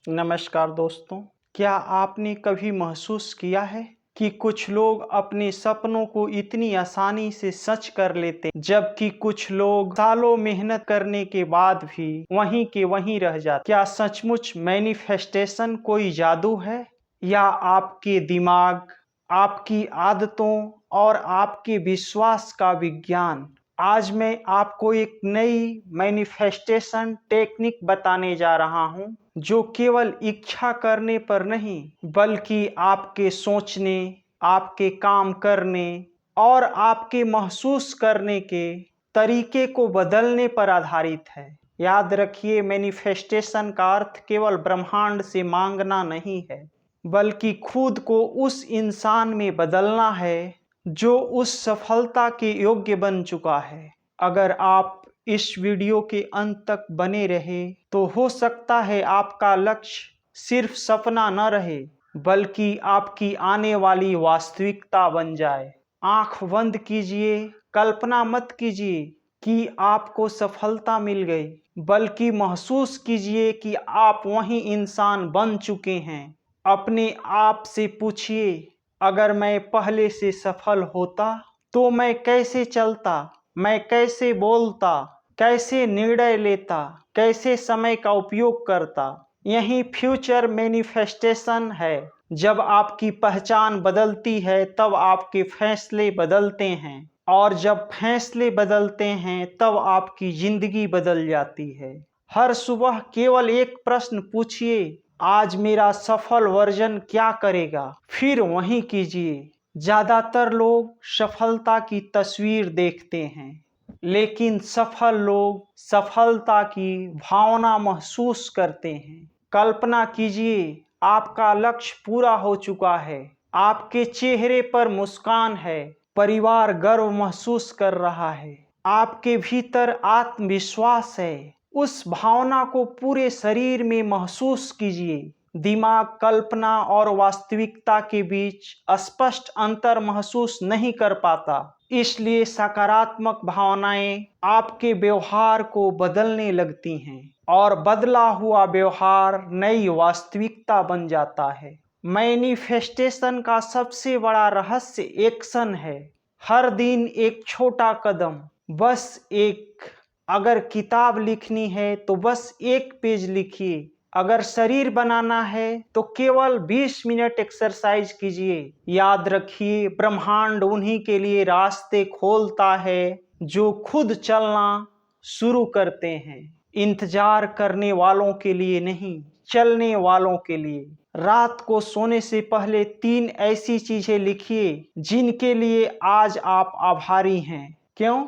नमस्कार दोस्तों। क्या आपने कभी महसूस किया है कि कुछ लोग अपने सपनों को इतनी आसानी से सच कर लेते जबकि कुछ लोग सालों मेहनत करने के बाद भी वहीं के वहीं रह जाते। क्या सचमुच मैनिफेस्टेशन कोई जादू है या आपके दिमाग, आपकी आदतों और आपके विश्वास का विज्ञान? आज मैं आपको एक नई मैनिफेस्टेशन टेक्निक बताने जा रहा हूं जो केवल इच्छा करने पर नहीं बल्कि आपके सोचने, आपके काम करने और आपके महसूस करने के तरीके को बदलने पर आधारित है। याद रखिए, मैनिफेस्टेशन का अर्थ केवल ब्रह्मांड से मांगना नहीं है बल्कि खुद को उस इंसान में बदलना है जो उस सफलता के योग्य बन चुका है। अगर आप इस वीडियो के अंत तक बने रहे तो हो सकता है आपका लक्ष्य सिर्फ सपना न रहे बल्कि आपकी आने वाली वास्तविकता बन जाए। आंख बंद कीजिए, कल्पना मत कीजिए कि आपको सफलता मिल गई, बल्कि महसूस कीजिए कि आप वही इंसान बन चुके हैं। अपने आप से पूछिए, अगर मैं पहले से सफल होता तो मैं कैसे चलता, मैं कैसे बोलता, कैसे निर्णय लेता, कैसे समय का उपयोग करता। यही फ्यूचर मैनिफेस्टेशन है। जब आपकी पहचान बदलती है तब आपके फैसले बदलते हैं और जब फैसले बदलते हैं तब आपकी जिंदगी बदल जाती है। हर सुबह केवल एक प्रश्न पूछिए, आज मेरा सफल वर्जन क्या करेगा, फिर वही कीजिए। ज्यादातर लोग सफलता की तस्वीर देखते हैं लेकिन सफल लोग सफलता की भावना महसूस करते हैं। कल्पना कीजिए, आपका लक्ष्य पूरा हो चुका है, आपके चेहरे पर मुस्कान है, परिवार गर्व महसूस कर रहा है, आपके भीतर आत्मविश्वास है। उस भावना को पूरे शरीर में महसूस कीजिए। दिमाग कल्पना और वास्तविकता के बीच स्पष्ट अंतर महसूस नहीं कर पाता, इसलिए सकारात्मक भावनाएं आपके व्यवहार को बदलने लगती हैं और बदला हुआ व्यवहार नई वास्तविकता बन जाता है। मैनिफेस्टेशन का सबसे बड़ा रहस्य एक्शन है। हर दिन एक छोटा कदम, बस एक। अगर किताब लिखनी है तो बस एक पेज लिखिए। अगर शरीर बनाना है तो केवल 20 मिनट एक्सरसाइज कीजिए। याद रखिए, ब्रह्मांड उन्हीं के लिए रास्ते खोलता है जो खुद चलना शुरू करते हैं। इंतजार करने वालों के लिए नहीं, चलने वालों के लिए। रात को सोने से पहले 3 ऐसी चीजें लिखिए जिनके लिए आज आप आभारी हैं। क्यों?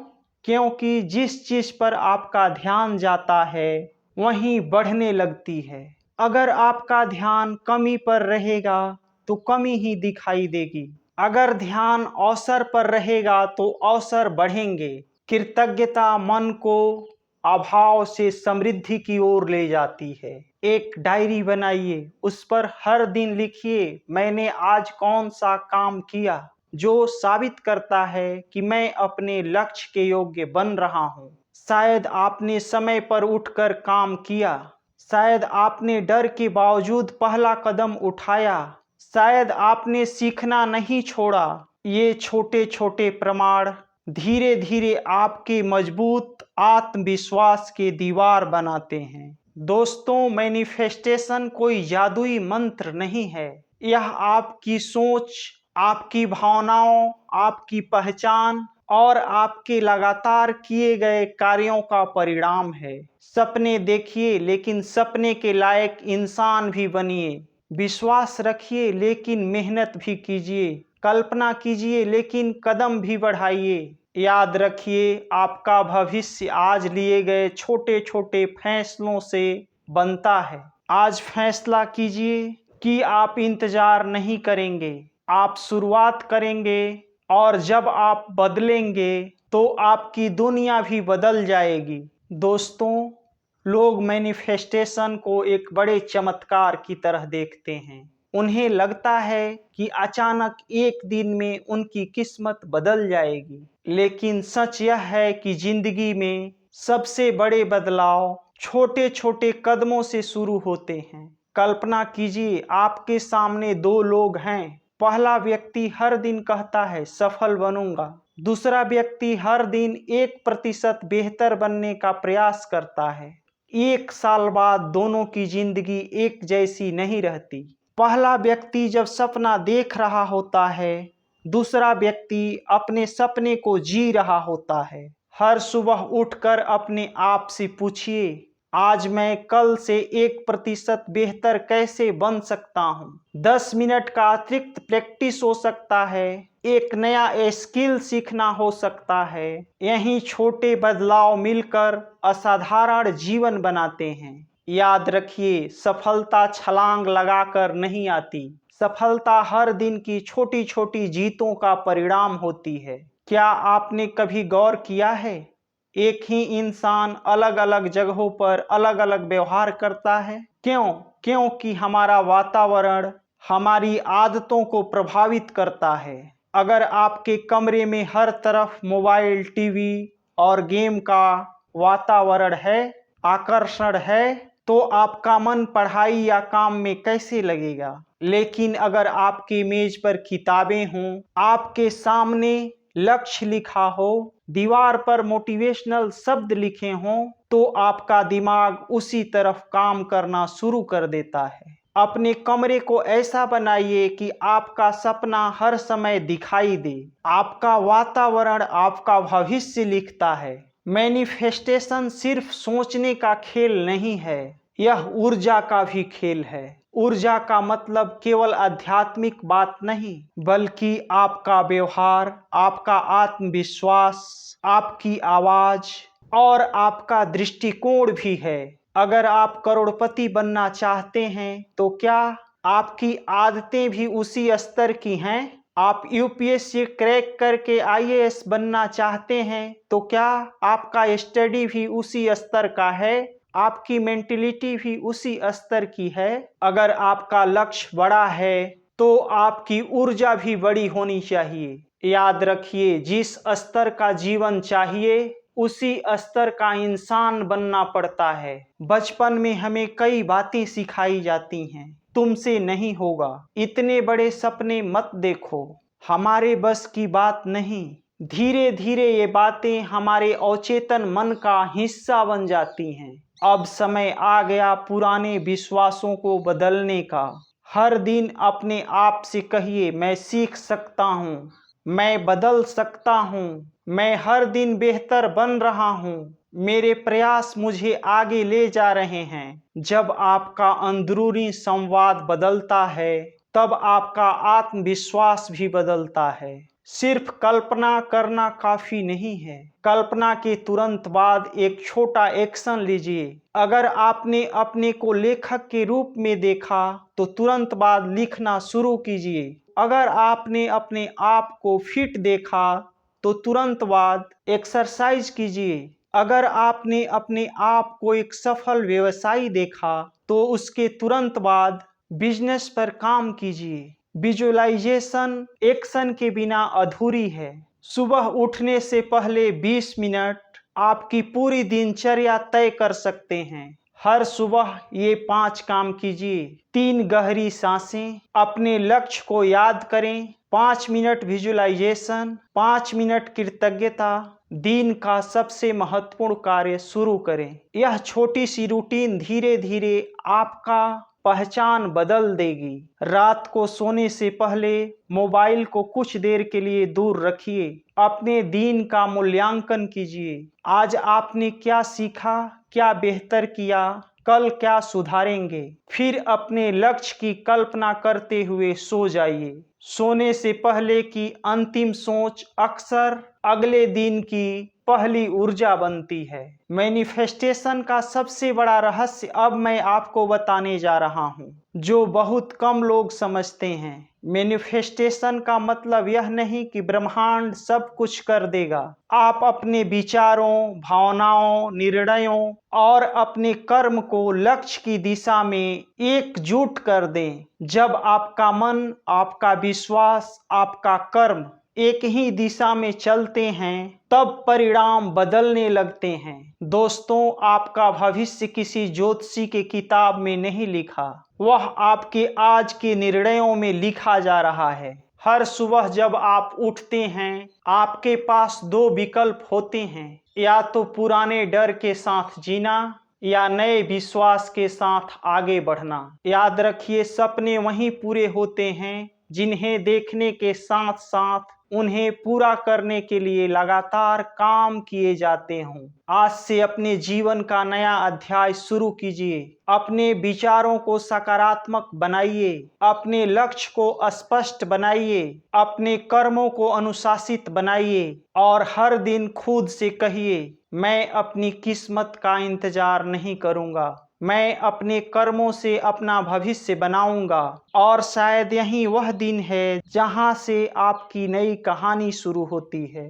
क्योंकि जिस चीज पर आपका ध्यान जाता है वहीं बढ़ने लगती है। अगर आपका ध्यान कमी पर रहेगा तो कमी ही दिखाई देगी। अगर ध्यान अवसर पर रहेगा तो अवसर बढ़ेंगे। कृतज्ञता मन को अभाव से समृद्धि की ओर ले जाती है। एक डायरी बनाइए, उस पर हर दिन लिखिए, मैंने आज कौन सा काम किया जो साबित करता है कि मैं अपने लक्ष्य के योग्य बन रहा हूँ। शायद आपने समय पर उठकर काम किया, शायद आपने डर के बावजूद पहला कदम उठाया, शायद आपने सीखना नहीं छोड़ा। ये छोटे छोटे प्रमाण धीरे धीरे आपके मजबूत आत्मविश्वास के दीवार बनाते हैं। दोस्तों, मैनिफेस्टेशन कोई जादुई मंत्र नहीं है। यह आपकी सोच, आपकी भावनाओं, आपकी पहचान और आपके लगातार किए गए कार्यों का परिणाम है। सपने देखिए लेकिन सपने के लायक इंसान भी बनिए। विश्वास रखिए लेकिन मेहनत भी कीजिए। कल्पना कीजिए लेकिन कदम भी बढ़ाइए। याद रखिए, आपका भविष्य आज लिए गए छोटे छोटे फैसलों से बनता है। आज फैसला कीजिए कि आप इंतजार नहीं करेंगे, आप शुरुआत करेंगे और जब आप बदलेंगे तो आपकी दुनिया भी बदल जाएगी। दोस्तों, लोग मैनिफेस्टेशन को एक बड़े चमत्कार की तरह देखते हैं। उन्हें लगता है कि अचानक एक दिन में उनकी किस्मत बदल जाएगी, लेकिन सच यह है कि जिंदगी में सबसे बड़े बदलाव छोटे छोटे कदमों से शुरू होते हैं। कल्पना कीजिए आपके सामने दो लोग हैं। पहला व्यक्ति हर दिन कहता है सफल बनूंगा, दूसरा व्यक्ति हर दिन 1% बेहतर बनने का प्रयास करता है। 1 साल बाद दोनों की जिंदगी एक जैसी नहीं रहती। पहला व्यक्ति जब सपना देख रहा होता है, दूसरा व्यक्ति अपने सपने को जी रहा होता है। हर सुबह उठकर अपने आप से पूछिए, आज मैं कल से 1% बेहतर कैसे बन सकता हूँ। 10 मिनट का अतिरिक्त प्रैक्टिस हो सकता है, एक नया स्किल सीखना हो सकता है। यही छोटे बदलाव मिलकर असाधारण जीवन बनाते हैं। याद रखिए, सफलता छलांग लगाकर नहीं आती। सफलता हर दिन की छोटी छोटी जीतों का परिणाम होती है। क्या आपने कभी गौर किया है, एक ही इंसान अलग अलग जगहों पर अलग अलग व्यवहार करता है? क्यों? क्योंकि हमारा वातावरण हमारी आदतों को प्रभावित करता है। अगर आपके कमरे में हर तरफ मोबाइल, टीवी और गेम का वातावरण है, आकर्षण है, तो आपका मन पढ़ाई या काम में कैसे लगेगा? लेकिन अगर आपकी मेज पर किताबें हों, आपके सामने लक्ष्य लिखा हो, दीवार पर मोटिवेशनल शब्द लिखे हों, तो आपका दिमाग उसी तरफ काम करना शुरू कर देता है। अपने कमरे को ऐसा बनाइए कि आपका सपना हर समय दिखाई दे। आपका वातावरण आपका भविष्य लिखता है। मैनिफेस्टेशन सिर्फ सोचने का खेल नहीं है, यह ऊर्जा का भी खेल है। ऊर्जा का मतलब केवल आध्यात्मिक बात नहीं, बल्कि आपका व्यवहार, आपका आत्मविश्वास, आपकी आवाज और आपका दृष्टिकोण भी है। अगर आप करोड़पति बनना चाहते हैं तो क्या आपकी आदतें भी उसी स्तर की हैं? आप यूपीएससी क्रैक करके आईएएस बनना चाहते हैं तो क्या आपका स्टडी भी उसी स्तर का है? आपकी मेंटलिटी भी उसी स्तर की है? अगर आपका लक्ष्य बड़ा है तो आपकी ऊर्जा भी बड़ी होनी चाहिए। याद रखिए, जिस स्तर का जीवन चाहिए उसी स्तर का इंसान बनना पड़ता है। बचपन में हमें कई बातें सिखाई जाती हैं, तुमसे नहीं होगा, इतने बड़े सपने मत देखो, हमारे बस की बात नहीं। धीरे धीरे ये बातें हमारे अवचेतन मन का हिस्सा बन जाती हैं। अब समय आ गया पुराने विश्वासों को बदलने का। हर दिन अपने आप से कहिए, मैं सीख सकता हूँ, मैं बदल सकता हूँ, मैं हर दिन बेहतर बन रहा हूँ, मेरे प्रयास मुझे आगे ले जा रहे हैं। जब आपका अंदरूनी संवाद बदलता है, तब आपका आत्मविश्वास भी बदलता है। सिर्फ कल्पना करना काफी नहीं है। कल्पना के तुरंत बाद एक छोटा एक्शन लीजिए। अगर आपने अपने को लेखक के रूप में देखा तो तुरंत बाद लिखना शुरू कीजिए। अगर आपने अपने आप को फिट देखा तो तुरंत बाद एक्सरसाइज कीजिए। अगर आपने अपने आप को एक सफल व्यवसायी देखा तो उसके तुरंत बाद बिजनेस पर काम कीजिए। विजुअलाइजेशन एक्शन के बिना अधूरी है। सुबह उठने से पहले 20 मिनट आपकी पूरी दिनचर्या तय कर सकते हैं। हर सुबह ये 5 काम कीजिए। 3 गहरी सांसें, अपने लक्ष्य को याद करें, 5 मिनट विजुअलाइजेशन, 5 मिनट कृतज्ञता, दिन का सबसे महत्वपूर्ण कार्य शुरू करें। यह छोटी सी रूटीन धीरे धीरे आपका पहचान बदल देगी। रात को सोने से पहले मोबाइल को कुछ देर के लिए दूर रखिए। अपने दिन का मूल्यांकन कीजिए। आज आपने क्या सीखा, क्या बेहतर किया, कल क्या सुधारेंगे। फिर अपने लक्ष्य की कल्पना करते हुए सो जाइए। सोने से पहले की अंतिम सोच अक्सर अगले दिन की पहली ऊर्जा बनती है। मैनिफेस्टेशन का सबसे बड़ा रहस्य अब मैं आपको बताने जा रहा हूँ, जो बहुत कम लोग समझते हैं। मैनिफेस्टेशन का मतलब यह नहीं कि ब्रह्मांड सब कुछ कर देगा। आप अपने विचारों, भावनाओं, निर्णयों और अपने कर्म को लक्ष्य की दिशा में एकजुट कर दें। जब आपका मन, आपका विश्वास, आपका कर्म एक ही दिशा में चलते हैं तब परिणाम बदलने लगते हैं। दोस्तों, आपका भविष्य किसी ज्योतिषी के किताब में नहीं लिखा, वह आपके आज के निर्णयों में लिखा जा रहा है। हर सुबह जब आप उठते हैं, आपके पास दो विकल्प होते हैं, या तो पुराने डर के साथ जीना या नए विश्वास के साथ आगे बढ़ना। याद रखिए, सपने वहीं पूरे होते हैं जिन्हें देखने के साथ साथ उन्हें पूरा करने के लिए लगातार काम किए जाते हों। आज से अपने जीवन का नया अध्याय शुरू कीजिए। अपने विचारों को सकारात्मक बनाइए, अपने लक्ष्य को स्पष्ट बनाइए, अपने कर्मों को अनुशासित बनाइए और हर दिन खुद से कहिए, मैं अपनी किस्मत का इंतजार नहीं करूंगा, मैं अपने कर्मों से अपना भविष्य बनाऊंगा। और शायद यही वह दिन है जहां से आपकी नई कहानी शुरू होती है।